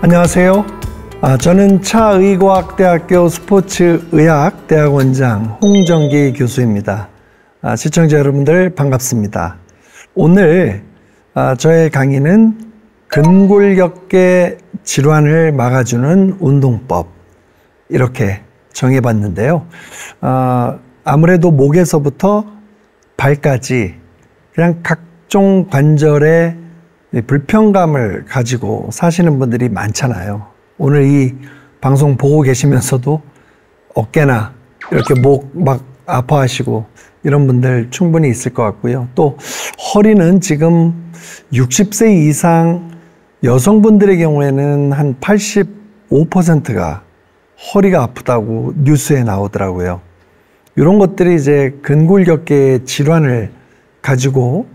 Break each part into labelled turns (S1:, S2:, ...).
S1: 안녕하세요. 저는 차의과학대학교 스포츠의학대학원장 홍정기 교수입니다. 시청자 여러분들 반갑습니다. 오늘 저의 강의는 근골격계 질환을 막아주는 운동법, 이렇게 정해봤는데요. 아무래도 목에서부터 발까지 그냥 각종 관절에 불편감을 가지고 사시는 분들이 많잖아요. 오늘 이 방송 보고 계시면서도 어깨나 이렇게 목 막 아파하시고 이런 분들 충분히 있을 것 같고요. 또 허리는 지금 60세 이상 여성분들의 경우에는 한 85%가 허리가 아프다고 뉴스에 나오더라고요. 이런 것들이 이제 근골격계 질환을 가지고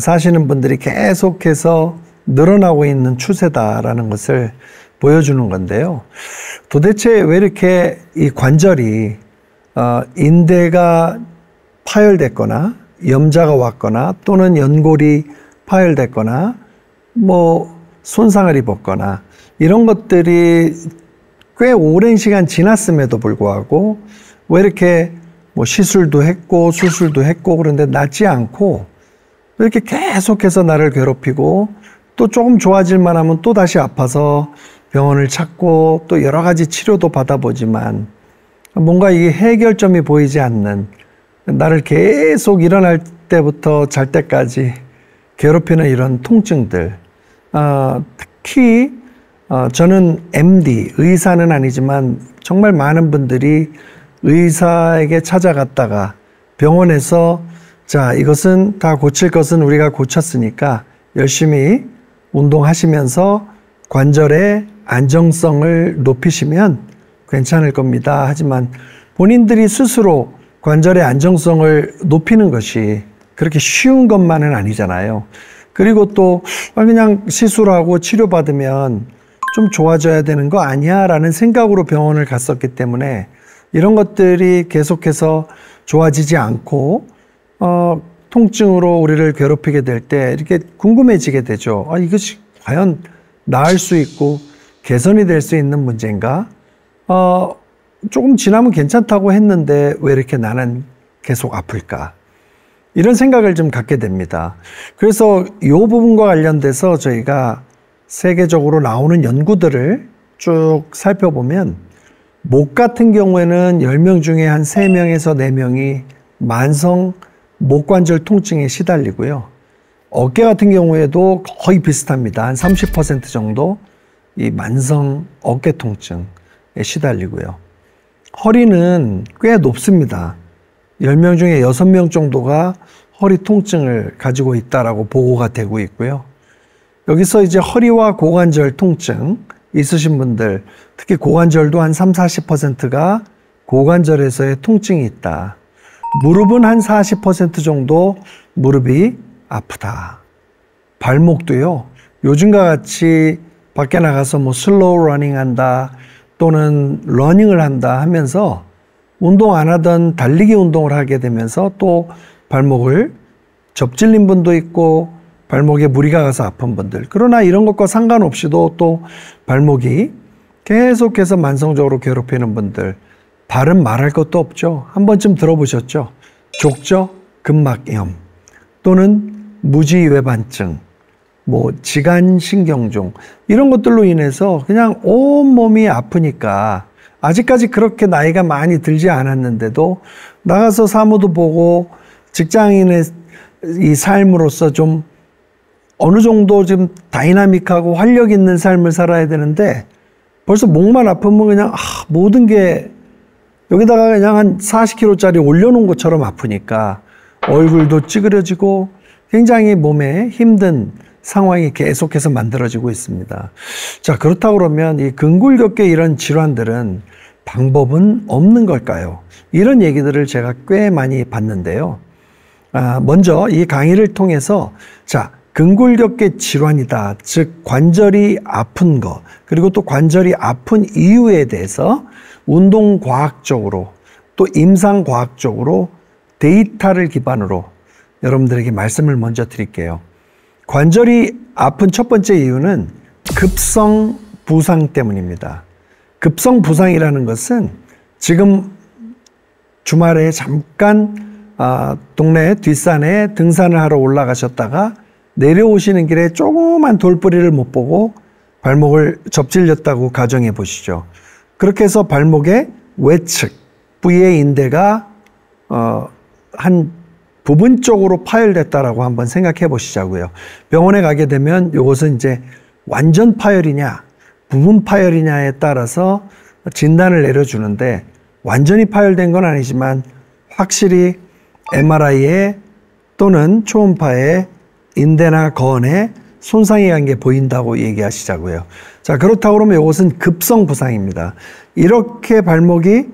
S1: 사시는 분들이 계속해서 늘어나고 있는 추세다라는 것을 보여주는 건데요. 도대체 왜 이렇게 이 관절이 인대가 파열됐거나 염자가 왔거나 또는 연골이 파열됐거나 뭐 손상을 입었거나 이런 것들이 꽤 오랜 시간 지났음에도 불구하고 왜 이렇게 뭐 시술도 했고 수술도 했고 그런데 낫지 않고 이렇게 계속해서 나를 괴롭히고 또 조금 좋아질만 하면 또 다시 아파서 병원을 찾고 또 여러 가지 치료도 받아보지만 뭔가 이게 해결점이 보이지 않는, 나를 계속 일어날 때부터 잘 때까지 괴롭히는 이런 통증들. 특히 저는 MD, 의사는 아니지만 정말 많은 분들이 의사에게 찾아갔다가 병원에서 자, 이것은 다 고칠 것은 우리가 고쳤으니까 열심히 운동하시면서 관절의 안정성을 높이시면 괜찮을 겁니다. 하지만 본인들이 스스로 관절의 안정성을 높이는 것이 그렇게 쉬운 것만은 아니잖아요. 그리고 또 그냥 시술하고 치료받으면 좀 좋아져야 되는 거 아니야? 라는 생각으로 병원을 갔었기 때문에 이런 것들이 계속해서 좋아지지 않고 통증으로 우리를 괴롭히게 될 때 이렇게 궁금해지게 되죠. 이것이 과연 나을 수 있고 개선이 될 수 있는 문제인가? 조금 지나면 괜찮다고 했는데 왜 이렇게 나는 계속 아플까? 이런 생각을 좀 갖게 됩니다. 그래서 이 부분과 관련돼서 저희가 세계적으로 나오는 연구들을 쭉 살펴보면 목 같은 경우에는 10명 중에 한 3명에서 4명이 만성 목관절 통증에 시달리고요. 어깨 같은 경우에도 거의 비슷합니다. 한 30% 정도 이 만성 어깨 통증에 시달리고요. 허리는 꽤 높습니다. 10명 중에 6명 정도가 허리 통증을 가지고 있다라고 보고가 되고 있고요. 여기서 이제 허리와 고관절 통증 있으신 분들, 특히 고관절도 한 30~40%가 고관절에서의 통증이 있다. 무릎은 한 40% 정도 무릎이 아프다. 발목도요, 요즘과 같이 밖에 나가서 뭐 슬로우 러닝 한다 또는 러닝을 한다 하면서 운동 안 하던 달리기 운동을 하게 되면서 또 발목을 접질린 분도 있고 발목에 무리가 가서 아픈 분들. 그러나 이런 것과 상관없이도 또 발목이 계속해서 만성적으로 괴롭히는 분들. 발은 말할 것도 없죠. 한 번쯤 들어보셨죠? 족저 근막염 또는 무지외반증, 뭐 지간신경종 이런 것들로 인해서 그냥 온몸이 아프니까 아직까지 그렇게 나이가 많이 들지 않았는데도 나가서 사무도 보고 직장인의 이 삶으로서 좀 어느 정도 좀 다이나믹하고 활력 있는 삶을 살아야 되는데 벌써 목만 아프면 그냥 모든 게 여기다가 그냥 한 40kg짜리 올려놓은 것처럼 아프니까 얼굴도 찌그러지고 굉장히 몸에 힘든 상황이 계속해서 만들어지고 있습니다. 자, 그렇다고 그러면 이 근골격계 이런 질환들은 방법은 없는 걸까요? 이런 얘기들을 제가 꽤 많이 봤는데요. 먼저 이 강의를 통해서 자, 근골격계 질환이다. 즉 관절이 아픈 것, 그리고 또 관절이 아픈 이유에 대해서 운동과학적으로 또 임상과학적으로 데이터를 기반으로 여러분들에게 말씀을 먼저 드릴게요. 관절이 아픈 첫 번째 이유는 급성 부상 때문입니다. 급성 부상이라는 것은 지금 주말에 잠깐 동네 뒷산에 등산을 하러 올라가셨다가 내려오시는 길에 조그만 돌뿌리를 못 보고 발목을 접질렸다고 가정해 보시죠. 그렇게 해서 발목의 외측 부위의 인대가 한 부분 쪽으로 파열됐다라고 한번 생각해 보시자고요. 병원에 가게 되면 이것은 이제 완전 파열이냐 부분 파열이냐에 따라서 진단을 내려주는데, 완전히 파열된 건 아니지만 확실히 MRI에 또는 초음파에 인대나 건에 손상이 간 게 보인다고 얘기하시자고요. 자, 그렇다고 그러면 이것은 급성 부상입니다. 이렇게 발목이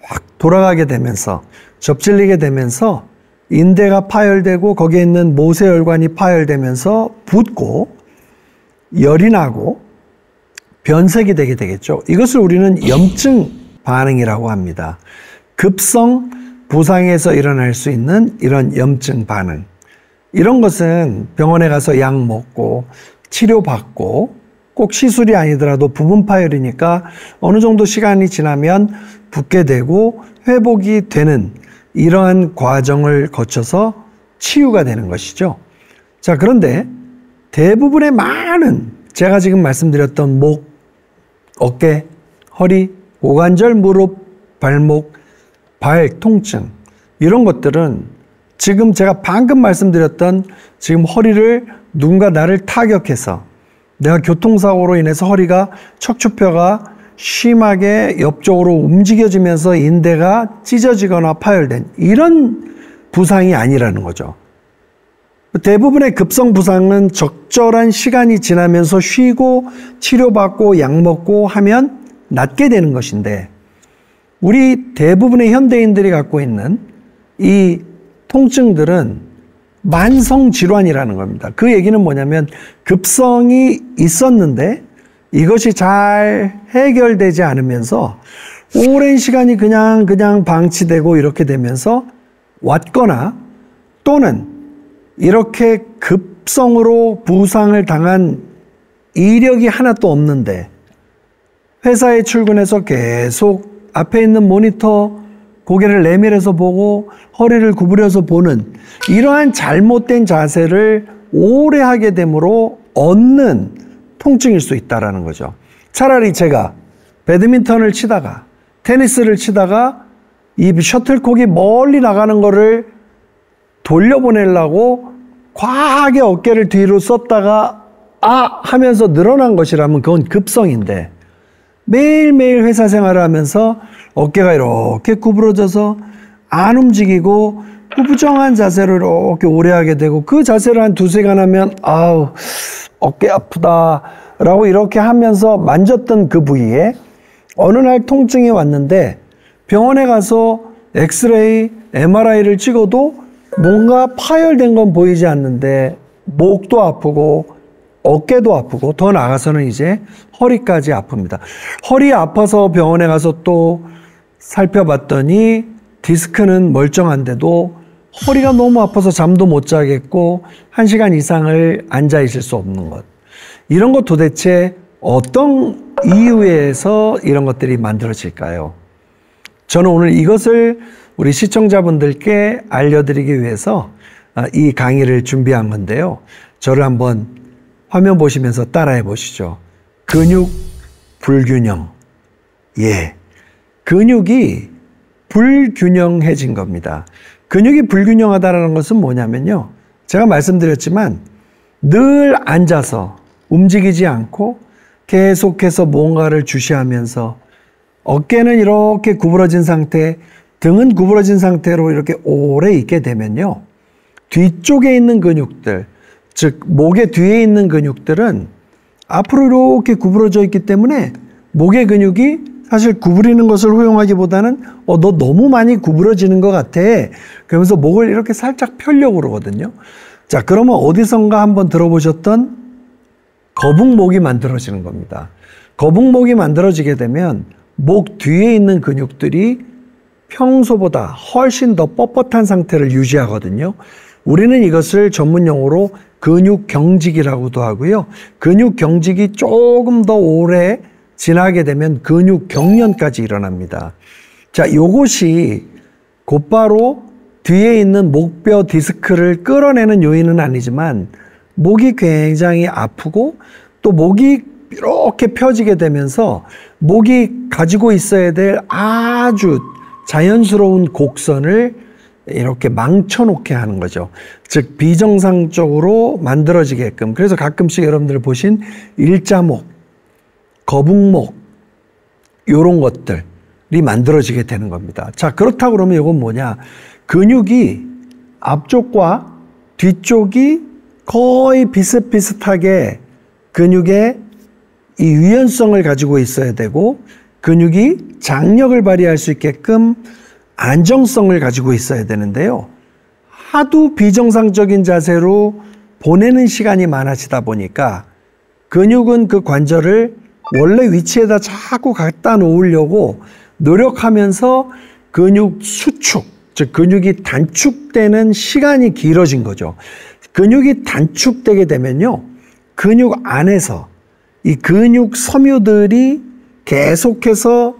S1: 확 돌아가게 되면서 접질리게 되면서 인대가 파열되고 거기에 있는 모세혈관이 파열되면서 붓고 열이 나고 변색이 되게 되겠죠. 이것을 우리는 염증 반응이라고 합니다. 급성 부상에서 일어날 수 있는 이런 염증 반응. 이런 것은 병원에 가서 약 먹고 치료받고 꼭 시술이 아니더라도 부분 파열이니까 어느 정도 시간이 지나면 붓게 되고 회복이 되는 이러한 과정을 거쳐서 치유가 되는 것이죠. 자, 그런데 대부분의 많은 제가 지금 말씀드렸던 목, 어깨, 허리, 고관절, 무릎, 발목, 발 통증, 이런 것들은 지금 제가 방금 말씀드렸던 지금 허리를 누군가 나를 타격해서 내가 교통사고로 인해서 허리가 척추뼈가 심하게 옆쪽으로 움직여지면서 인대가 찢어지거나 파열된 이런 부상이 아니라는 거죠. 대부분의 급성 부상은 적절한 시간이 지나면서 쉬고 치료받고 약 먹고 하면 낫게 되는 것인데, 우리 대부분의 현대인들이 갖고 있는 이 통증들은 만성질환이라는 겁니다. 그 얘기는 뭐냐면 급성이 있었는데 이것이 잘 해결되지 않으면서 오랜 시간이 그냥 방치되고 이렇게 되면서 왔거나, 또는 이렇게 급성으로 부상을 당한 이력이 하나도 없는데 회사에 출근해서 계속 앞에 있는 모니터 고개를 내밀어서 보고 허리를 구부려서 보는 이러한 잘못된 자세를 오래 하게 되므로 얻는 통증일 수 있다는 거죠. 차라리 제가 배드민턴을 치다가 테니스를 치다가 이 셔틀콕이 멀리 나가는 거를 돌려보내려고 과하게 어깨를 뒤로 썼다가 하면서 늘어난 것이라면 그건 급성인데, 매일매일 회사 생활을 하면서 어깨가 이렇게 구부러져서 안 움직이고 구부정한 자세로 이렇게 오래 하게 되고 그 자세를 한 2시간 하면 어깨 아프다 라고 이렇게 하면서 만졌던 그 부위에 어느 날 통증이 왔는데 병원에 가서 엑스레이, MRI를 찍어도 뭔가 파열된 건 보이지 않는데 목도 아프고 어깨도 아프고 더 나아가서는 이제 허리까지 아픕니다. 허리 아파서 병원에 가서 또 살펴봤더니 디스크는 멀쩡한데도 허리가 너무 아파서 잠도 못 자겠고 1시간 이상을 앉아 있을 수 없는 것. 이런 것 도대체 어떤 이유에서 이런 것들이 만들어질까요? 저는 오늘 이것을 우리 시청자분들께 알려드리기 위해서 이 강의를 준비한 건데요. 저를 한번 화면 보시면서 따라해 보시죠. 근육 불균형. 근육이 불균형해진 겁니다. 근육이 불균형하다는 것은 뭐냐면요. 제가 말씀드렸지만 늘 앉아서 움직이지 않고 계속해서 뭔가를 주시하면서 어깨는 이렇게 구부러진 상태, 등은 구부러진 상태로 이렇게 오래 있게 되면요. 뒤쪽에 있는 근육들, 즉 목의 뒤에 있는 근육들은 앞으로 이렇게 구부러져 있기 때문에 목의 근육이 사실 구부리는 것을 허용하기보다는 너 너무 많이 구부러지는 것 같아. 그러면서 목을 이렇게 살짝 펴려고 그러거든요. 자, 그러면 어디선가 한번 들어보셨던 거북목이 만들어지는 겁니다. 거북목이 만들어지게 되면 목 뒤에 있는 근육들이 평소보다 훨씬 더 뻣뻣한 상태를 유지하거든요. 우리는 이것을 전문 용어로 근육 경직이라고도 하고요. 근육 경직이 조금 더 오래 지나게 되면 근육 경련까지 일어납니다. 자, 요것이 곧바로 뒤에 있는 목뼈 디스크를 끌어내는 요인은 아니지만 목이 굉장히 아프고 또 목이 이렇게 펴지게 되면서 목이 가지고 있어야 될 아주 자연스러운 곡선을 이렇게 망쳐놓게 하는 거죠. 즉 비정상적으로 만들어지게끔. 그래서 가끔씩 여러분들 보신 일자목, 거북목 이런 것들이 만들어지게 되는 겁니다. 자, 그렇다고 그러면 이건 뭐냐? 근육이 앞쪽과 뒤쪽이 거의 비슷비슷하게 근육의 이 유연성을 가지고 있어야 되고 근육이 장력을 발휘할 수 있게끔 안정성을 가지고 있어야 되는데요. 하도 비정상적인 자세로 보내는 시간이 많아지다 보니까 근육은 그 관절을 원래 위치에다 자꾸 갖다 놓으려고 노력하면서 근육 수축, 즉 근육이 단축되는 시간이 길어진 거죠. 근육이 단축되게 되면요, 근육 안에서 이 근육 섬유들이 계속해서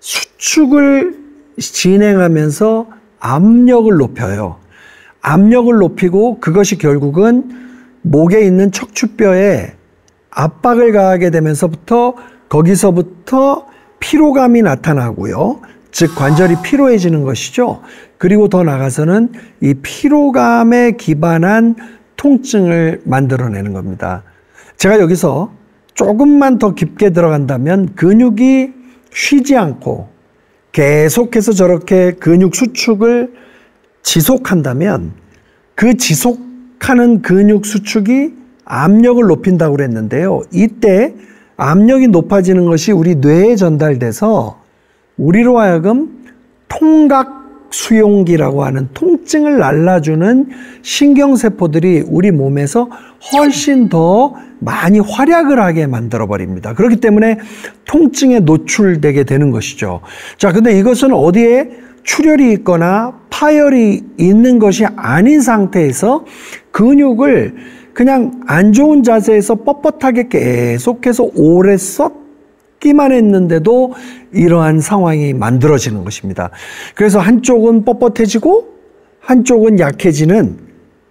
S1: 수축을 진행하면서 압력을 높여요. 압력을 높이고 그것이 결국은 목에 있는 척추뼈에 압박을 가하게 되면서부터 거기서부터 피로감이 나타나고요. 즉 관절이 피로해지는 것이죠. 그리고 더 나아가서는 이 피로감에 기반한 통증을 만들어내는 겁니다. 제가 여기서 조금만 더 깊게 들어간다면 근육이 쉬지 않고 계속해서 저렇게 근육 수축을 지속한다면 그 지속하는 근육 수축이 압력을 높인다고 그랬는데요. 이때 압력이 높아지는 것이 우리 뇌에 전달돼서 우리로 하여금 통각수용기라고 하는 통증을 날라주는 신경세포들이 우리 몸에서 훨씬 더 많이 활약을 하게 만들어버립니다. 그렇기 때문에 통증에 노출되게 되는 것이죠. 자, 근데 이것은 어디에 출혈이 있거나 파열이 있는 것이 아닌 상태에서 근육을 그냥 안 좋은 자세에서 뻣뻣하게 계속해서 오래 썼기만 했는데도 이러한 상황이 만들어지는 것입니다. 그래서 한쪽은 뻣뻣해지고 한쪽은 약해지는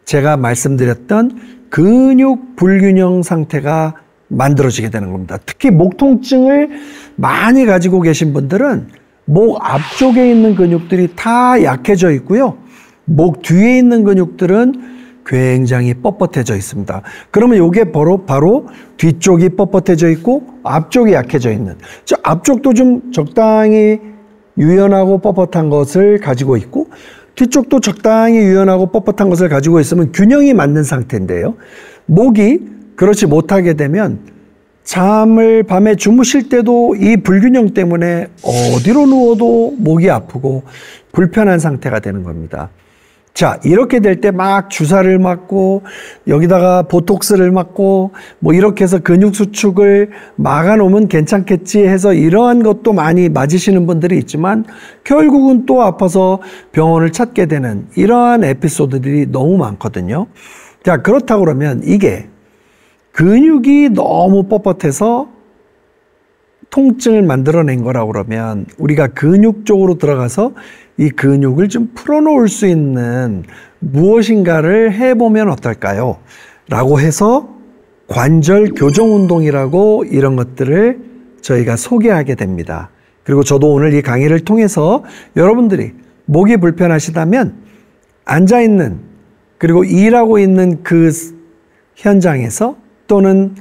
S1: 제가 말씀드렸던 근육 불균형 상태가 만들어지게 되는 겁니다. 특히 목 통증을 많이 가지고 계신 분들은 목 앞쪽에 있는 근육들이 다 약해져 있고요. 목 뒤에 있는 근육들은 굉장히 뻣뻣해져 있습니다. 그러면 이게 바로 뒤쪽이 뻣뻣해져 있고 앞쪽이 약해져 있는, 앞쪽도 좀 적당히 유연하고 뻣뻣한 것을 가지고 있고 뒤쪽도 적당히 유연하고 뻣뻣한 것을 가지고 있으면 균형이 맞는 상태인데요. 목이 그렇지 못하게 되면 잠을 밤에 주무실 때도 이 불균형 때문에 어디로 누워도 목이 아프고 불편한 상태가 되는 겁니다. 자, 이렇게 될 때 막 주사를 맞고 여기다가 보톡스를 맞고 뭐 이렇게 해서 근육 수축을 막아놓으면 괜찮겠지 해서 이러한 것도 많이 맞으시는 분들이 있지만 결국은 또 아파서 병원을 찾게 되는 이러한 에피소드들이 너무 많거든요. 자, 그렇다고 그러면 이게 근육이 너무 뻣뻣해서 통증을 만들어낸 거라고 그러면 우리가 근육 쪽으로 들어가서 이 근육을 좀 풀어놓을 수 있는 무엇인가를 해보면 어떨까요? 라고 해서 관절 교정 운동이라고 이런 것들을 저희가 소개하게 됩니다. 그리고 저도 오늘 이 강의를 통해서 여러분들이 목이 불편하시다면 앉아있는 그리고 일하고 있는 그 현장에서 또는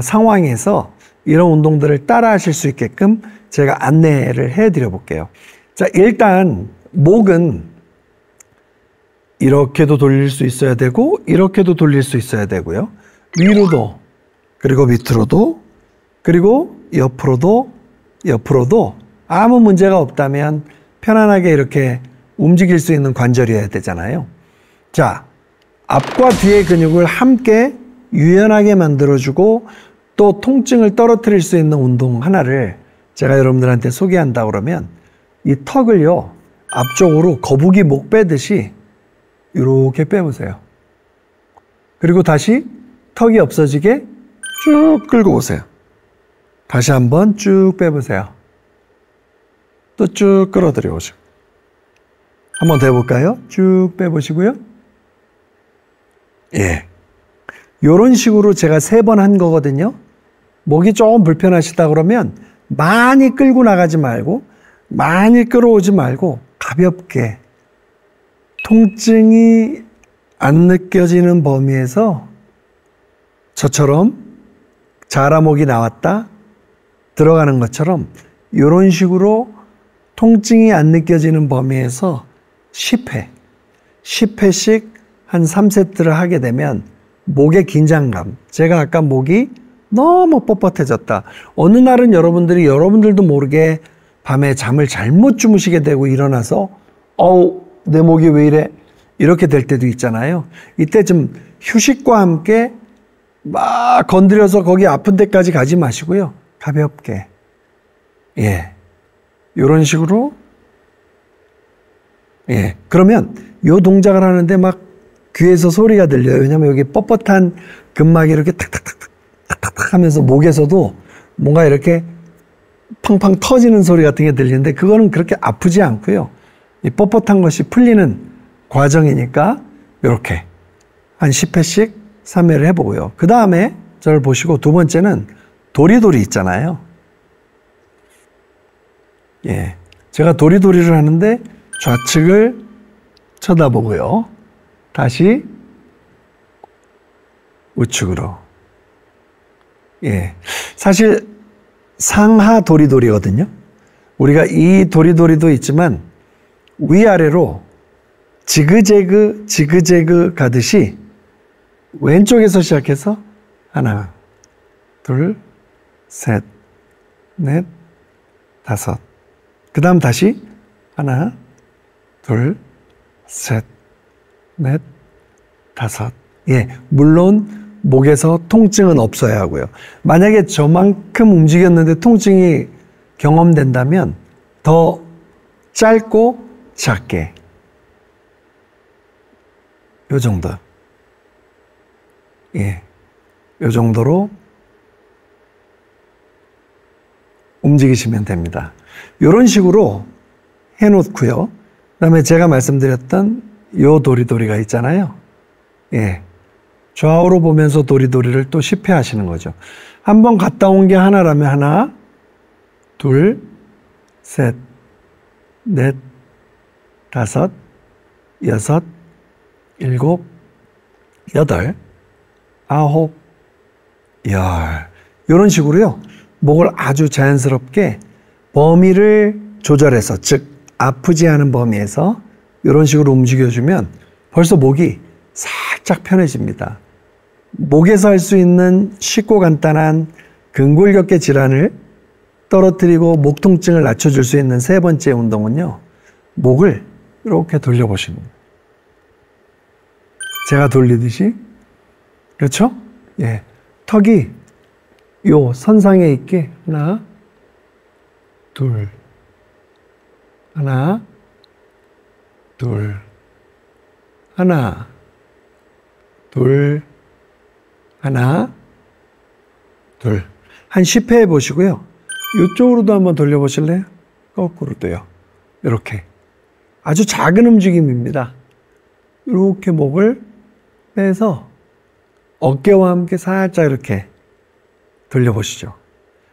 S1: 상황에서 이런 운동들을 따라 하실 수 있게끔 제가 안내를 해드려 볼게요. 자, 일단 목은 이렇게도 돌릴 수 있어야 되고 이렇게도 돌릴 수 있어야 되고요. 위로도 그리고 밑으로도 그리고 옆으로도 아무 문제가 없다면 편안하게 이렇게 움직일 수 있는 관절이어야 되잖아요. 자, 앞과 뒤의 근육을 함께 유연하게 만들어주고 또 통증을 떨어뜨릴 수 있는 운동 하나를 제가 여러분들한테 소개한다 그러면 이 턱을요 앞쪽으로 거북이 목 빼듯이 이렇게 빼보세요. 그리고 다시 턱이 없어지게 쭉 끌고 오세요. 다시 한번 쭉 빼보세요. 또 쭉 끌어들여 오시고. 한번 더 해볼까요? 쭉 빼보시고요. 예. 요런 식으로 제가 3번 한 거거든요. 목이 조금 불편하시다 그러면 많이 끌고 나가지 말고, 많이 끌어오지 말고, 가볍게 통증이 안 느껴지는 범위에서 저처럼 자라목이 나왔다 들어가는 것처럼 이런 식으로 통증이 안 느껴지는 범위에서 10회씩 한 3세트를 하게 되면 목의 긴장감, 제가 아까 목이 너무 뻣뻣해졌다. 어느 날은 여러분들도 모르게 밤에 잠을 잘못 주무시게 되고 일어나서 내 목이 왜 이래? 이렇게 될 때도 있잖아요. 이때 좀 휴식과 함께 막 건드려서 거기 아픈 데까지 가지 마시고요. 가볍게. 예. 이런 식으로. 예. 그러면 요 동작을 하는데 막 귀에서 소리가 들려요. 왜냐면 여기 뻣뻣한 근막이 이렇게 탁탁탁 하면서 목에서도 뭔가 이렇게 팡팡 터지는 소리 같은 게 들리는데 그거는 그렇게 아프지 않고요. 이 뻣뻣한 것이 풀리는 과정이니까 이렇게 한 10회씩 3회를 해보고요. 그 다음에 저를 보시고 두 번째는 도리도리 있잖아요. 예, 제가 도리도리를 하는데 좌측을 쳐다보고요. 다시 우측으로. 예, 사실 상하 도리도리거든요. 우리가 이 도리도리도 있지만 위아래로 지그재그 가듯이 왼쪽에서 시작해서 하나, 둘, 셋, 넷, 다섯. 그 다음 다시 하나, 둘, 셋, 넷, 다섯. 예, 물론 목에서 통증은 없어야 하고요. 만약에 저만큼 움직였는데 통증이 경험된다면 더 짧고 작게 요 정도. 예, 요 정도로 움직이시면 됩니다. 요런 식으로 해놓고요. 그 다음에 제가 말씀드렸던 요 도리도리가 있잖아요. 예, 좌우로 보면서 도리도리를 또 10회 하시는 거죠. 한번 갔다 온 게 하나라면 하나, 둘, 셋, 넷, 다섯, 여섯, 일곱, 여덟, 아홉, 열. 이런 식으로요. 목을 아주 자연스럽게 범위를 조절해서, 즉 아프지 않은 범위에서 이런 식으로 움직여주면 벌써 목이 살짝 편해집니다. 목에서 할 수 있는 쉽고 간단한 근골격계 질환을 떨어뜨리고 목 통증을 낮춰줄 수 있는 3번째 운동은요. 목을 이렇게 돌려보시는 거예요. 제가 돌리듯이. 그렇죠? 예. 턱이 요 선상에 있게 하나, 둘, 하나, 둘, 하나, 둘, 하나, 둘. 한 10회 해보시고요. 이쪽으로도 한번 돌려보실래요? 거꾸로도요. 이렇게. 아주 작은 움직임입니다. 이렇게 목을 빼서 어깨와 함께 살짝 이렇게 돌려보시죠.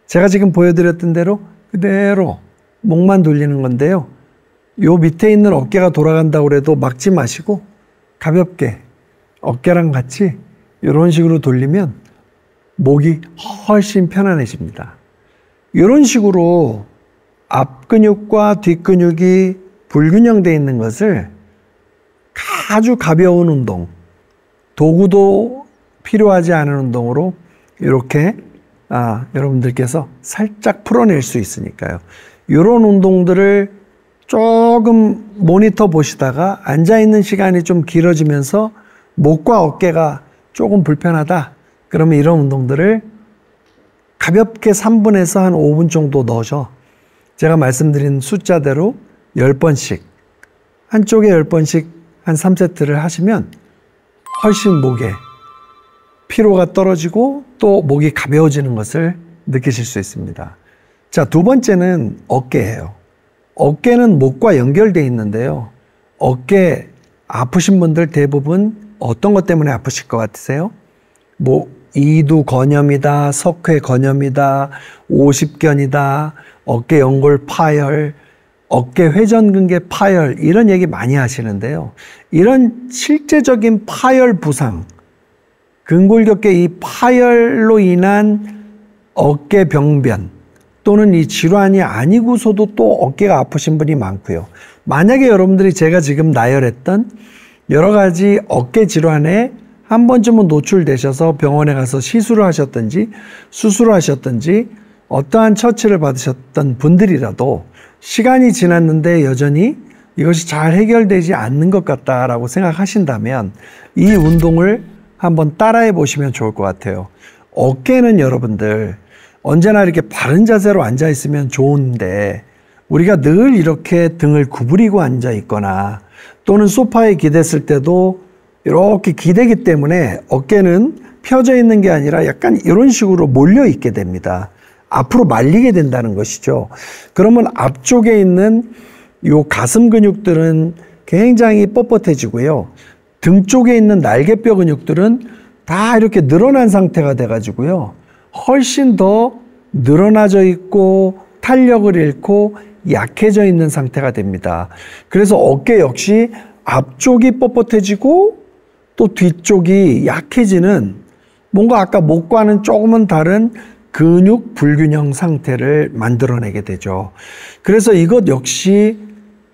S1: 제가 지금 보여드렸던 대로 그대로 목만 돌리는 건데요. 요 밑에 있는 어깨가 돌아간다고 해도 막지 마시고 가볍게 어깨랑 같이 이런 식으로 돌리면 목이 훨씬 편안해집니다. 이런 식으로 앞 근육과 뒷 근육이 불균형되어 있는 것을 아주 가벼운 운동, 도구도 필요하지 않은 운동으로 이렇게 여러분들께서 살짝 풀어낼 수 있으니까요. 이런 운동들을 조금 모니터 보시다가 앉아있는 시간이 좀 길어지면서 목과 어깨가 조금 불편하다. 그러면 이런 운동들을 가볍게 3분에서 한 5분 정도 넣으셔. 제가 말씀드린 숫자대로 10번씩, 한쪽에 10번씩 한 3세트를 하시면 훨씬 목에 피로가 떨어지고 또 목이 가벼워지는 것을 느끼실 수 있습니다. 자, 두 번째는 어깨예요. 어깨는 목과 연결되어 있는데요. 어깨 아프신 분들 대부분 어떤 것 때문에 아프실 것 같으세요? 뭐 이두건염이다, 석회건염이다, 오십견이다, 어깨 연골 파열, 어깨 회전근개 파열 이런 얘기 많이 하시는데요. 이런 실제적인 파열 부상, 근골격계 이 파열로 인한 어깨 병변 또는 이 질환이 아니고서도 또 어깨가 아프신 분이 많고요. 만약에 여러분들이 제가 지금 나열했던 여러 가지 어깨 질환에 한 번쯤은 노출되셔서 병원에 가서 시술을 하셨든지 수술을 하셨든지 어떠한 처치를 받으셨던 분들이라도 시간이 지났는데 여전히 이것이 잘 해결되지 않는 것 같다라고 생각하신다면 이 운동을 한번 따라해 보시면 좋을 것 같아요. 어깨는 여러분들 언제나 이렇게 바른 자세로 앉아 있으면 좋은데 우리가 늘 이렇게 등을 구부리고 앉아 있거나 또는 소파에 기댔을 때도 이렇게 기대기 때문에 어깨는 펴져 있는 게 아니라 약간 이런 식으로 몰려 있게 됩니다. 앞으로 말리게 된다는 것이죠. 그러면 앞쪽에 있는 요 가슴 근육들은 굉장히 뻣뻣해지고요. 등 쪽에 있는 날개뼈 근육들은 다 이렇게 늘어난 상태가 돼가지고요. 훨씬 더 늘어나져 있고 탄력을 잃고 약해져 있는 상태가 됩니다. 그래서 어깨 역시 앞쪽이 뻣뻣해지고 또 뒤쪽이 약해지는 뭔가 아까 목과는 조금은 다른 근육 불균형 상태를 만들어내게 되죠. 그래서 이것 역시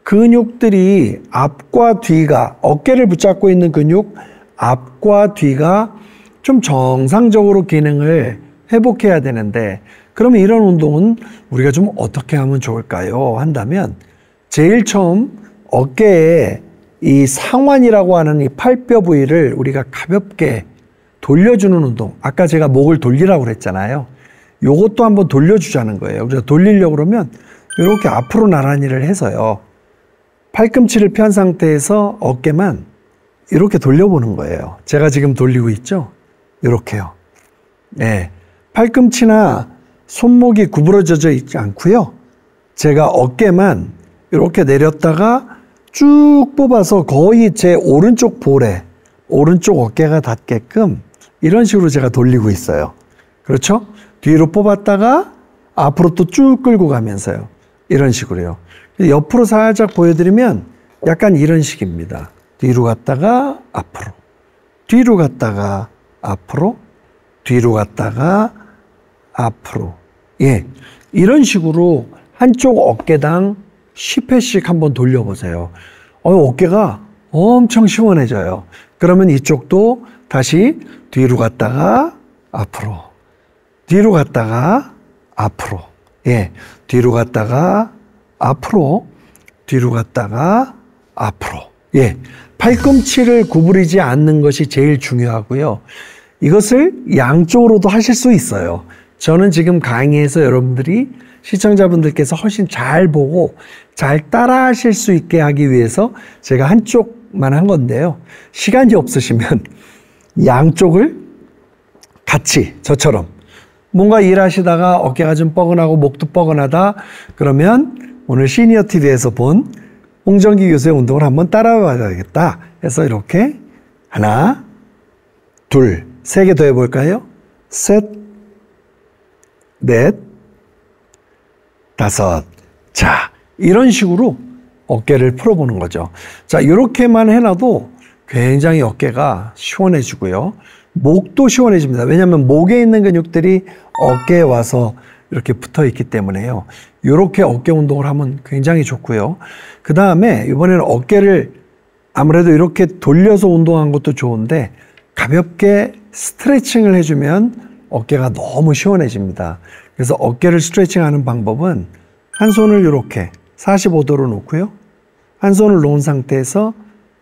S1: 근육들이 앞과 뒤가 어깨를 붙잡고 있는 근육 앞과 뒤가 좀 정상적으로 기능을 회복해야 되는데 그러면 이런 운동은 우리가 좀 어떻게 하면 좋을까요? 한다면 제일 처음 어깨에 이 상완이라고 하는 이 팔뼈 부위를 우리가 가볍게 돌려주는 운동. 아까 제가 목을 돌리라고 그랬잖아요. 요것도 한번 돌려주자는 거예요. 그래서 돌리려고 그러면 이렇게 앞으로 나란히를 해서요. 팔꿈치를 편 상태에서 어깨만 이렇게 돌려보는 거예요. 제가 지금 돌리고 있죠? 이렇게요. 네. 팔꿈치나 손목이 구부러져 있지 않고요. 제가 어깨만 이렇게 내렸다가 쭉 뽑아서 거의 제 오른쪽 볼에 오른쪽 어깨가 닿게끔 이런 식으로 제가 돌리고 있어요. 그렇죠? 뒤로 뽑았다가 앞으로 또 쭉 끌고 가면서요. 이런 식으로요. 옆으로 살짝 보여드리면 약간 이런 식입니다. 뒤로 갔다가 앞으로, 뒤로 갔다가 앞으로, 뒤로 갔다가 앞으로. 예, 이런 식으로 한쪽 어깨당 10회씩 한번 돌려보세요. 어깨가 엄청 시원해져요. 그러면 이쪽도 다시 뒤로 갔다가 앞으로, 뒤로 갔다가 앞으로, 예, 뒤로 갔다가 앞으로, 뒤로 갔다가 앞으로. 예, 팔꿈치를 구부리지 않는 것이 제일 중요하고요. 이것을 양쪽으로도 하실 수 있어요. 저는 지금 강의에서 여러분들이 시청자분들께서 훨씬 잘 보고 잘 따라 하실 수 있게 하기 위해서 제가 한쪽만 한 건데요. 시간이 없으시면 양쪽을 같이 저처럼 뭔가 일하시다가 어깨가 좀 뻐근하고 목도 뻐근하다 그러면 오늘 시니어 TV에서 본 홍정기 교수의 운동을 한번 따라와야겠다 해서 이렇게 하나, 둘, 세 개 더 해볼까요? 셋, 넷, 다섯. 자, 이런 식으로 어깨를 풀어보는 거죠. 자, 이렇게만 해놔도 굉장히 어깨가 시원해지고요. 목도 시원해집니다. 왜냐하면 목에 있는 근육들이 어깨에 와서 이렇게 붙어 있기 때문에요. 이렇게 어깨 운동을 하면 굉장히 좋고요. 그 다음에 이번에는 어깨를 아무래도 이렇게 돌려서 운동한 것도 좋은데 가볍게 스트레칭을 해주면 어깨가 너무 시원해집니다. 그래서 어깨를 스트레칭하는 방법은 한 손을 이렇게 45도로 놓고요. 한 손을 놓은 상태에서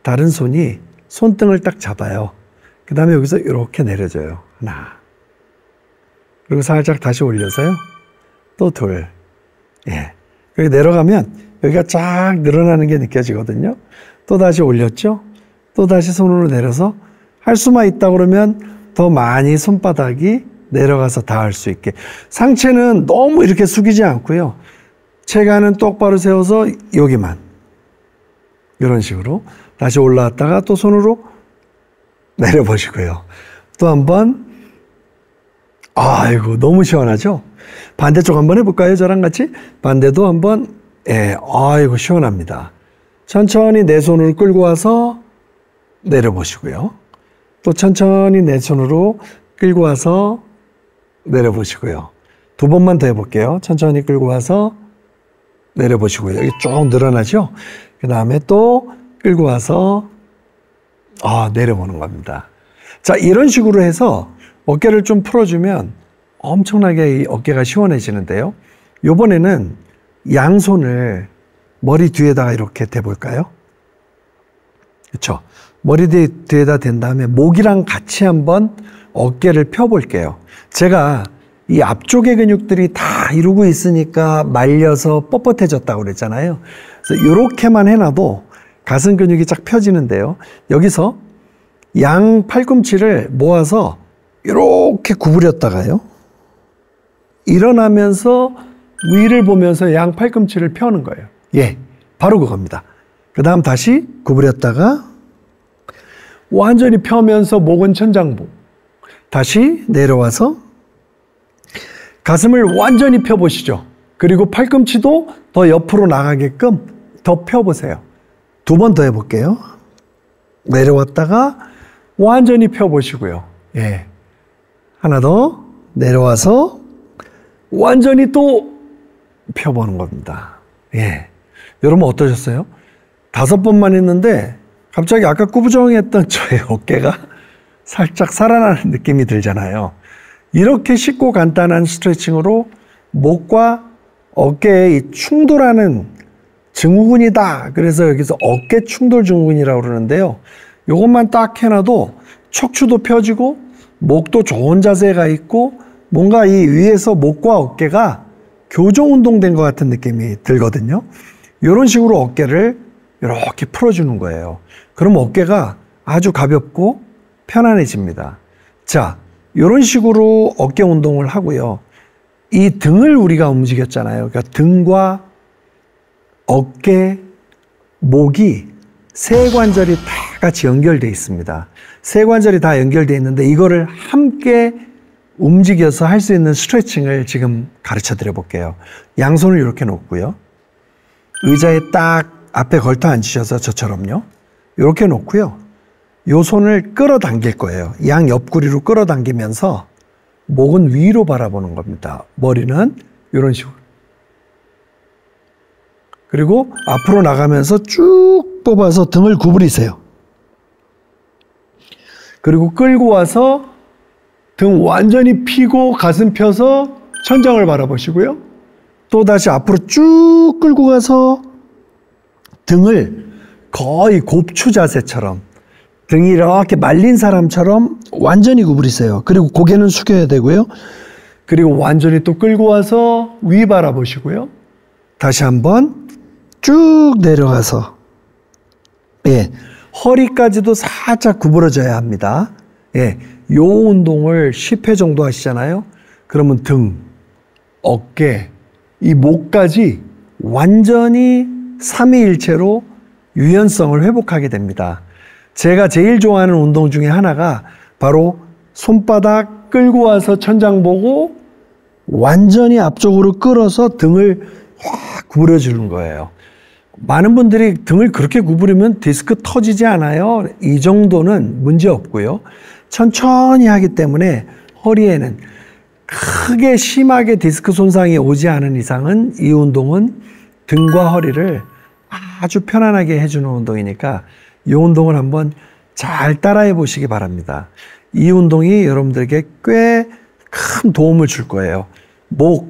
S1: 다른 손이 손등을 딱 잡아요. 그 다음에 여기서 이렇게 내려줘요. 하나. 그리고 살짝 다시 올려서요. 또 둘. 예. 여기 내려가면 여기가 쫙 늘어나는 게 느껴지거든요. 또 다시 올렸죠. 또 다시 손으로 내려서 할 수만 있다 그러면 더 많이 손바닥이 내려가서 닿을 수 있게. 상체는 너무 이렇게 숙이지 않고요. 체간은 똑바로 세워서 여기만. 이런 식으로. 다시 올라왔다가 또 손으로 내려보시고요. 또 한 번. 아이고, 너무 시원하죠? 반대쪽 한번 해볼까요? 저랑 같이? 반대도 한번. 예, 아이고, 시원합니다. 천천히 내 손으로 끌고 와서 내려보시고요. 또 천천히 내 손으로 끌고 와서 내려보시고요. 두 번만 더 해볼게요. 천천히 끌고 와서 내려보시고요. 여기 쭉 늘어나죠? 그 다음에 또 끌고 와서 내려보는 겁니다. 자, 이런 식으로 해서 어깨를 좀 풀어주면 엄청나게 이 어깨가 시원해지는데요. 요번에는 양손을 머리 뒤에다가 이렇게 대볼까요? 그렇죠? 머리 뒤에다 댄 다음에 목이랑 같이 한번 어깨를 펴볼게요. 제가 이 앞쪽의 근육들이 다 이루고 있으니까 말려서 뻣뻣해졌다고 그랬잖아요. 그래서 이렇게만 해놔도 가슴 근육이 쫙 펴지는데요. 여기서 양 팔꿈치를 모아서 이렇게 구부렸다가요. 일어나면서 위를 보면서 양 팔꿈치를 펴는 거예요. 예, 바로 그겁니다. 그 다음 다시 구부렸다가 완전히 펴면서 목은 천장부. 다시 내려와서 가슴을 완전히 펴보시죠. 그리고 팔꿈치도 더 옆으로 나가게끔 더 펴보세요. 두 번 더 해볼게요. 내려왔다가 완전히 펴보시고요. 예. 하나 더 내려와서 완전히 또 펴보는 겁니다. 예. 여러분 어떠셨어요? 5번만 했는데 갑자기 아까 꾸부정했던 저의 어깨가 살짝 살아나는 느낌이 들잖아요. 이렇게 쉽고 간단한 스트레칭으로 목과 어깨의 이 충돌하는 증후군이다. 그래서 여기서 어깨 충돌 증후군이라고 그러는데요. 이것만 딱 해놔도 척추도 펴지고 목도 좋은 자세가 있고 뭔가 이 위에서 목과 어깨가 교정 운동된 것 같은 느낌이 들거든요. 이런 식으로 어깨를 이렇게 풀어주는 거예요. 그럼 어깨가 아주 가볍고 편안해집니다. 자, 이런 식으로 어깨 운동을 하고요. 이 등을 우리가 움직였잖아요. 그러니까 등과 어깨, 목이 세 관절이 다 같이 연결되어 있습니다. 세 관절이 다 연결되어 있는데 이거를 함께 움직여서 할 수 있는 스트레칭을 지금 가르쳐 드려 볼게요. 양손을 이렇게 놓고요. 의자에 딱 앞에 걸터 앉으셔서 저처럼요. 이렇게 놓고요. 요 손을 끌어당길 거예요. 양 옆구리로 끌어당기면서 목은 위로 바라보는 겁니다. 머리는 이런 식으로. 그리고 앞으로 나가면서 쭉 뽑아서 등을 구부리세요. 그리고 끌고 와서 등 완전히 펴고 가슴 펴서 천장을 바라보시고요. 또 다시 앞으로 쭉 끌고 가서 등을 거의 곱추 자세처럼 등이 이렇게 말린 사람처럼 완전히 구부리세요. 그리고 고개는 숙여야 되고요. 그리고 완전히 또 끌고 와서 위 바라보시고요. 다시 한번 쭉 내려가서 예, 허리까지도 살짝 구부러져야 합니다. 예, 요 운동을 10회 정도 하시잖아요. 그러면 등, 어깨, 이 목까지 완전히 삼위일체로 유연성을 회복하게 됩니다. 제가 제일 좋아하는 운동 중에 하나가 바로 손바닥 끌고 와서 천장 보고 완전히 앞쪽으로 끌어서 등을 확 구부려 주는 거예요. 많은 분들이 등을 그렇게 구부리면 디스크 터지지 않아요? 이 정도는 문제 없고요. 천천히 하기 때문에 허리에는 크게 심하게 디스크 손상이 오지 않은 이상은 이 운동은 등과 허리를 아주 편안하게 해주는 운동이니까 이 운동을 한번 잘 따라해 보시기 바랍니다. 이 운동이 여러분들에게 꽤 큰 도움을 줄 거예요. 목,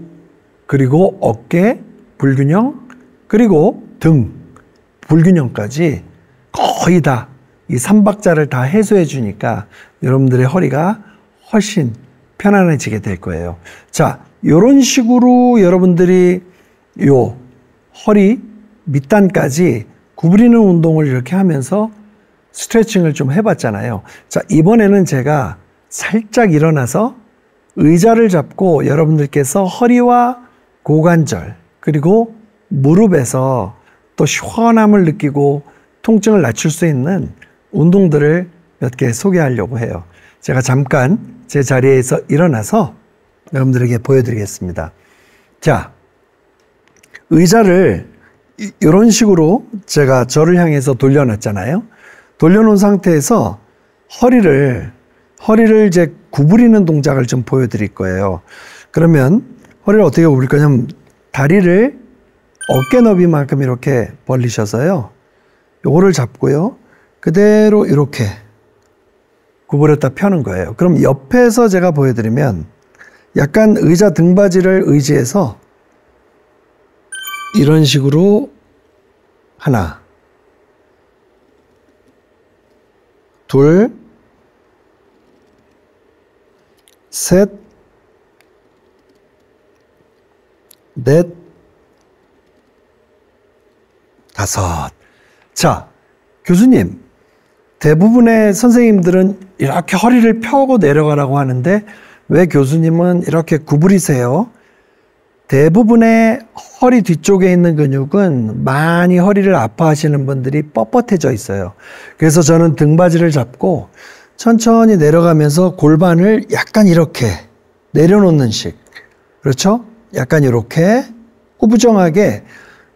S1: 그리고 어깨, 불균형, 그리고 등, 불균형까지 거의 다 이 3박자를 다 해소해 주니까 여러분들의 허리가 훨씬 편안해지게 될 거예요. 자, 이런 식으로 여러분들이 요 허리 밑단까지 구부리는 운동을 이렇게 하면서 스트레칭을 좀 해봤잖아요. 자, 이번에는 제가 살짝 일어나서 의자를 잡고 여러분들께서 허리와 고관절 그리고 무릎에서 또 시원함을 느끼고 통증을 낮출 수 있는 운동들을 몇 개 소개하려고 해요. 제가 잠깐 제 자리에서 일어나서 여러분들에게 보여드리겠습니다. 자, 의자를 이런 식으로 제가 저를 향해서 돌려놨잖아요. 돌려놓은 상태에서 허리를 이제 구부리는 동작을 좀 보여드릴 거예요. 그러면 허리를 어떻게 구부릴 거냐면 다리를 어깨 너비만큼 이렇게 벌리셔서요. 요거를 잡고요. 그대로 이렇게 구부렸다 펴는 거예요. 그럼 옆에서 제가 보여드리면 약간 의자 등받이를 의지해서 이런 식으로 하나, 둘, 셋, 넷, 다섯. 자, 교수님, 대부분의 선생님들은 이렇게 허리를 펴고 내려가라고 하는데 왜 교수님은 이렇게 구부리세요? 대부분의 허리 뒤쪽에 있는 근육은 많이 허리를 아파하시는 분들이 뻣뻣해져 있어요. 그래서 저는 등받이를 잡고 천천히 내려가면서 골반을 약간 이렇게 내려놓는 식. 그렇죠? 약간 이렇게 꾸부정하게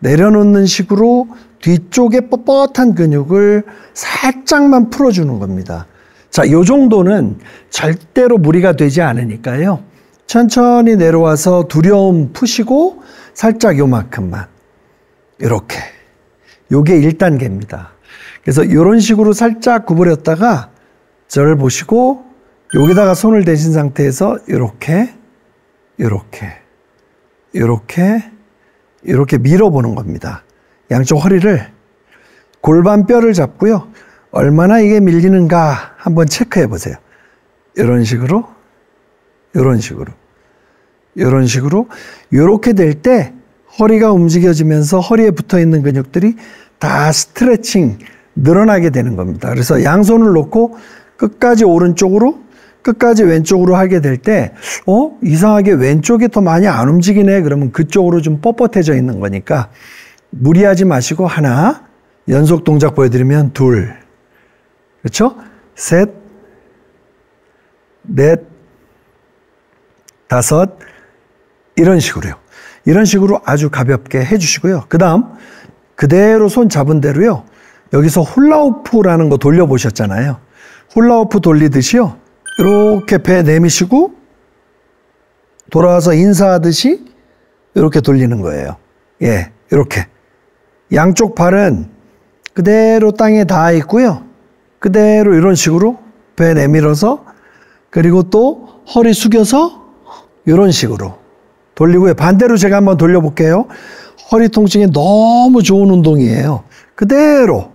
S1: 내려놓는 식으로 뒤쪽에 뻣뻣한 근육을 살짝만 풀어주는 겁니다. 자, 요 정도는 절대로 무리가 되지 않으니까요. 천천히 내려와서 두려움 푸시고 살짝 요만큼만 이렇게. 요게 1단계입니다. 그래서 이런 식으로 살짝 구부렸다가 저를 보시고 여기다가 손을 대신 상태에서 이렇게 밀어보는 겁니다. 양쪽 허리를 골반뼈를 잡고요. 얼마나 이게 밀리는가 한번 체크해 보세요. 이런 식으로 이렇게 될 때 허리가 움직여지면서 허리에 붙어 있는 근육들이 다 스트레칭 늘어나게 되는 겁니다. 그래서 양손을 놓고 끝까지 오른쪽으로 끝까지 왼쪽으로 하게 될 때 이상하게 왼쪽이 더 많이 안 움직이네. 그러면 그쪽으로 좀 뻣뻣해져 있는 거니까 무리하지 마시고 하나, 연속 동작 보여드리면 둘, 그렇죠? 셋, 넷, 다섯, 이런 식으로요. 이런 식으로 아주 가볍게 해주시고요. 그 다음 그대로 손 잡은 대로요. 여기서 훌라후프라는 거 돌려보셨잖아요. 훌라후프 돌리듯이요. 이렇게 배 내미시고 돌아와서 인사하듯이 이렇게 돌리는 거예요. 예, 이렇게. 양쪽 발은 그대로 땅에 닿아 있고요. 그대로 이런 식으로 배 내밀어서 그리고 또 허리 숙여서 이런 식으로 돌리고요. 반대로 제가 한번 돌려볼게요. 허리 통증에 너무 좋은 운동이에요. 그대로.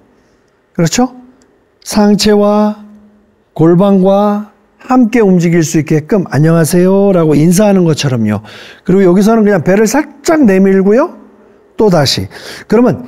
S1: 그렇죠? 상체와 골반과 함께 움직일 수 있게끔 안녕하세요 라고 인사하는 것처럼요. 그리고 여기서는 그냥 배를 살짝 내밀고요. 또 다시. 그러면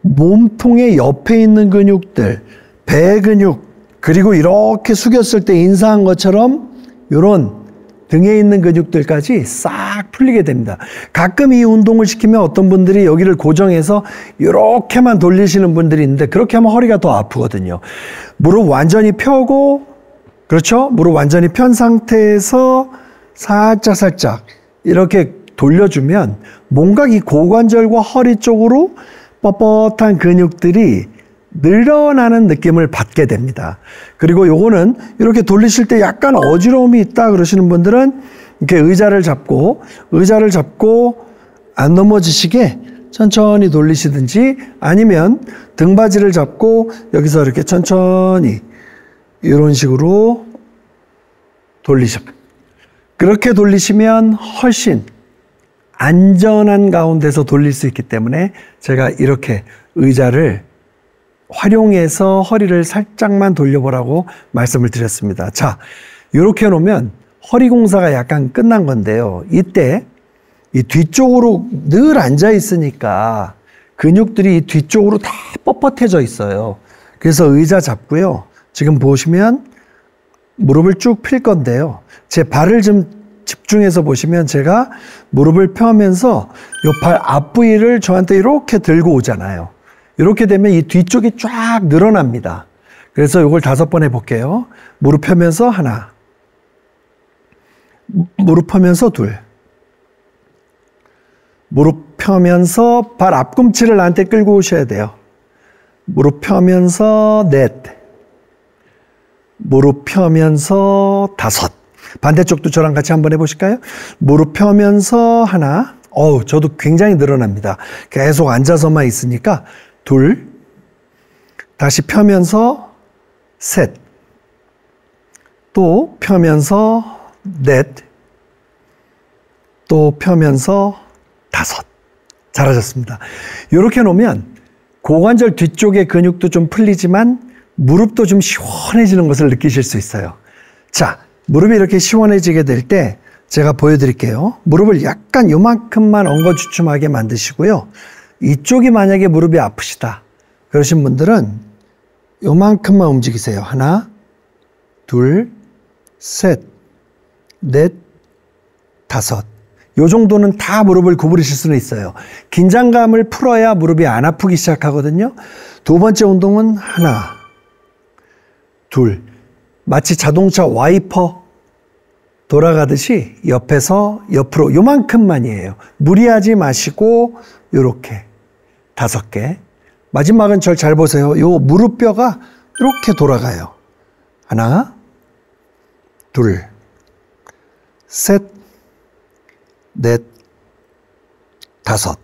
S1: 몸통의 옆에 있는 근육들, 배 근육, 그리고 이렇게 숙였을 때 인사한 것처럼 이런 등에 있는 근육들까지 싹 풀리게 됩니다. 가끔 이 운동을 시키면 어떤 분들이 여기를 고정해서 이렇게만 돌리시는 분들이 있는데 그렇게 하면 허리가 더 아프거든요. 무릎 완전히 펴고, 그렇죠? 무릎 완전히 편 상태에서 살짝 이렇게 돌려주면 뭔가 이 고관절과 허리 쪽으로 뻣뻣한 근육들이 늘어나는 느낌을 받게 됩니다. 그리고 요거는 이렇게 돌리실 때 약간 어지러움이 있다 그러시는 분들은 이렇게 의자를 잡고 안 넘어지시게 천천히 돌리시든지 아니면 등받이를 잡고 여기서 이렇게 천천히 이런 식으로 그렇게 돌리시면 훨씬 안전한 가운데서 돌릴 수 있기 때문에 제가 이렇게 의자를 활용해서 허리를 살짝만 돌려보라고 말씀을 드렸습니다. 자, 이렇게 해놓으면 허리 공사가 약간 끝난 건데요. 이때 이 뒤쪽으로 늘 앉아 있으니까 근육들이 뒤쪽으로 다 뻣뻣해져 있어요. 그래서 의자 잡고요. 지금 보시면 무릎을 쭉 필 건데요. 제 발을 좀 집중해서 보시면 제가 무릎을 펴면서 이 발 앞부위를 저한테 이렇게 들고 오잖아요. 이렇게 되면 이 뒤쪽이 쫙 늘어납니다. 그래서 이걸 5번 해볼게요. 무릎 펴면서 하나, 무릎 펴면서 둘, 무릎 펴면서 발 앞꿈치를 나한테 끌고 오셔야 돼요. 무릎 펴면서 넷, 무릎 펴면서 5. 반대쪽도 저랑 같이 한번 해보실까요? 무릎 펴면서 하나, 저도 굉장히 늘어납니다. 계속 앉아서만 있으니까 둘, 다시 펴면서 셋, 또 펴면서 넷, 또 펴면서 5. 잘하셨습니다. 이렇게 놓으면 고관절 뒤쪽의 근육도 좀 풀리지만 무릎도 좀 시원해지는 것을 느끼실 수 있어요. 자, 무릎이 이렇게 시원해지게 될 때 제가 보여드릴게요. 무릎을 약간 요만큼만 엉거주춤하게 만드시고요. 이쪽이 만약에 무릎이 아프시다 그러신 분들은 요만큼만 움직이세요. 하나, 둘, 셋, 넷, 5. 요 정도는 다 무릎을 구부리실 수는 있어요. 긴장감을 풀어야 무릎이 안 아프기 시작하거든요. 2번째 운동은 하나, 둘, 마치 자동차 와이퍼 돌아가듯이 옆에서 옆으로 요만큼만이에요. 무리하지 마시고 요렇게 5개. 마지막은 절 잘 보세요. 요 무릎뼈가 이렇게 돌아가요. 하나, 둘, 셋, 넷, 5.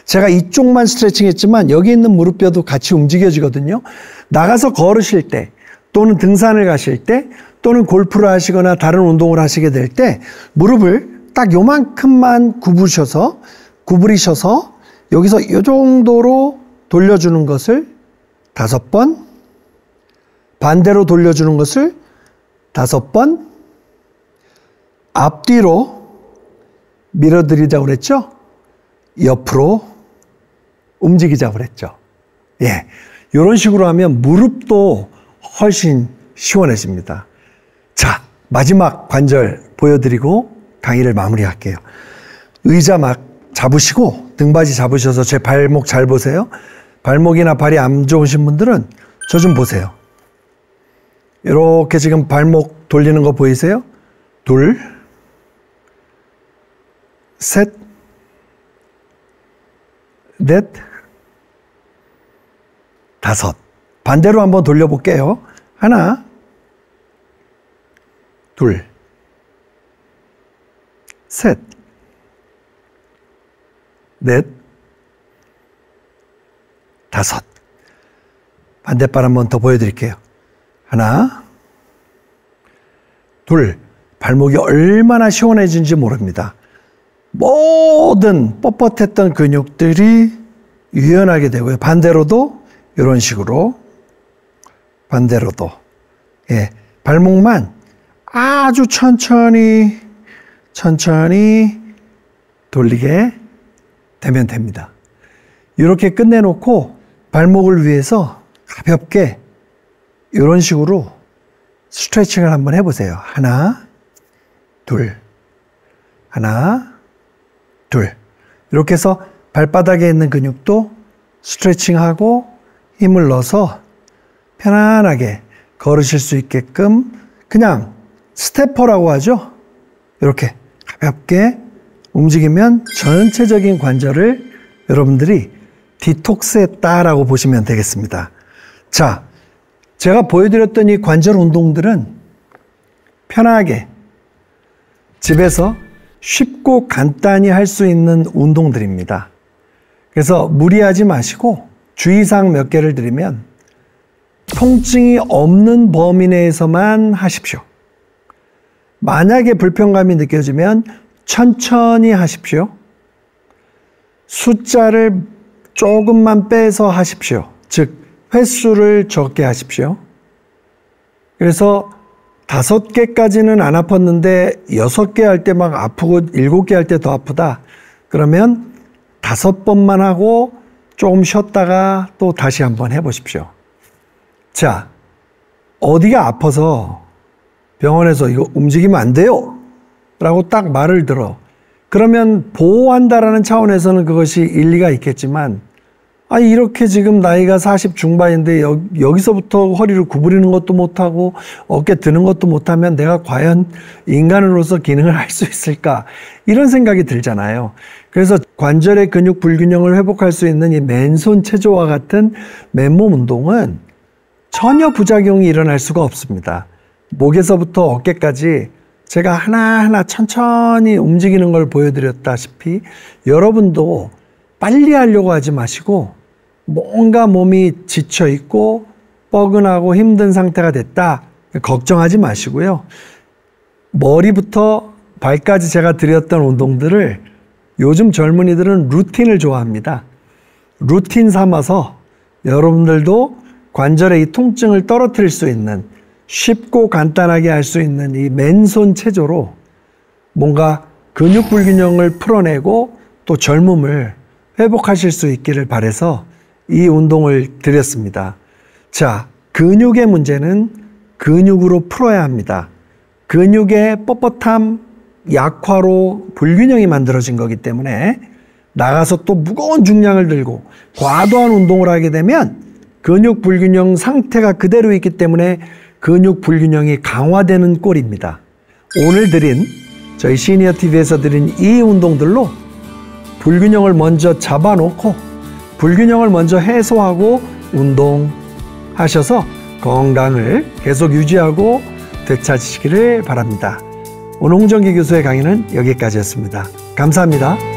S1: 제가 이쪽만 스트레칭 했지만 여기 있는 무릎뼈도 같이 움직여지거든요. 나가서 걸으실 때 또는 등산을 가실 때 또는 골프를 하시거나 다른 운동을 하시게 될 때 무릎을 딱 요만큼만 구부리셔서 여기서 이 정도로 돌려주는 것을 5번, 반대로 돌려주는 것을 5번, 앞뒤로 밀어드리자고 그랬죠? 옆으로 움직이자고 그랬죠? 예. 이런 식으로 하면 무릎도 훨씬 시원해집니다. 자, 마지막 관절 보여드리고 강의를 마무리할게요. 의자 막 잡으시고 등받이 잡으셔서 제 발목 잘 보세요. 발목이나 발이 안 좋으신 분들은 저 좀 보세요. 이렇게 지금 발목 돌리는 거 보이세요? 둘, 셋, 넷, 5. 반대로 한번 돌려볼게요. 하나, 둘, 셋, 넷, 5. 반대발 한번 더 보여드릴게요. 하나, 둘. 발목이 얼마나 시원해진지 모릅니다. 모든 뻣뻣했던 근육들이 유연하게 되고요. 반대로도 이런 식으로, 반대로도. 예, 발목만 아주 천천히 돌리게 되면 됩니다. 이렇게 끝내놓고 발목을 위해서 가볍게 이런 식으로 스트레칭을 한번 해보세요. 하나, 둘, 하나, 둘. 이렇게 해서 발바닥에 있는 근육도 스트레칭하고 힘을 넣어서 편안하게 걸으실 수 있게끔 그냥 스태퍼라고 하죠. 이렇게 가볍게 움직이면 전체적인 관절을 여러분들이 디톡스했다라고 보시면 되겠습니다. 자, 제가 보여드렸던 이 관절 운동들은 편하게 집에서 쉽고 간단히 할 수 있는 운동들입니다. 그래서 무리하지 마시고 주의사항 몇 개를 드리면 통증이 없는 범위 내에서만 하십시오. 만약에 불편감이 느껴지면 천천히 하십시오. 숫자를 조금만 빼서 하십시오. 즉 횟수를 적게 하십시오. 그래서 5개까지는 안 아팠는데 6개 할 때 막 아프고 7개 할 때 더 아프다. 그러면 5번만 하고 조금 쉬었다가 또 다시 한번 해보십시오. 자, 어디가 아파서 병원에서 이거 움직이면 안 돼요 라고 딱 말을 들어. 그러면 보호한다라는 차원에서는 그것이 일리가 있겠지만, 이렇게 지금 나이가 40 중반인데 여기서부터 허리를 구부리는 것도 못하고 어깨 드는 것도 못하면 내가 과연 인간으로서 기능을 할 수 있을까? 이런 생각이 들잖아요. 그래서 관절의 근육 불균형을 회복할 수 있는 이 맨손 체조와 같은 맨몸 운동은 전혀 부작용이 일어날 수가 없습니다. 목에서부터 어깨까지 제가 하나하나 천천히 움직이는 걸 보여드렸다시피 여러분도 빨리 하려고 하지 마시고 뭔가 몸이 지쳐있고 뻐근하고 힘든 상태가 됐다 걱정하지 마시고요. 머리부터 발까지 제가 드렸던 운동들을 요즘 젊은이들은 루틴을 좋아합니다. 루틴 삼아서 여러분들도 관절의 이 통증을 떨어뜨릴 수 있는, 쉽고 간단하게 할 수 있는 이 맨손 체조로 뭔가 근육 불균형을 풀어내고 또 젊음을 회복하실 수 있기를 바라서 이 운동을 드렸습니다. 자, 근육의 문제는 근육으로 풀어야 합니다. 근육의 뻣뻣함, 약화로 불균형이 만들어진 거기 때문에 나가서 또 무거운 중량을 들고 과도한 운동을 하게 되면 근육 불균형 상태가 그대로 있기 때문에 근육 불균형이 강화되는 꼴입니다. 오늘 드린, 저희 시니어TV에서 드린 이 운동들로 불균형을 먼저 잡아놓고 불균형을 먼저 해소하고 운동하셔서 건강을 계속 유지하고 되찾으시기를 바랍니다. 오늘 홍정기 교수의 강의는 여기까지였습니다. 감사합니다.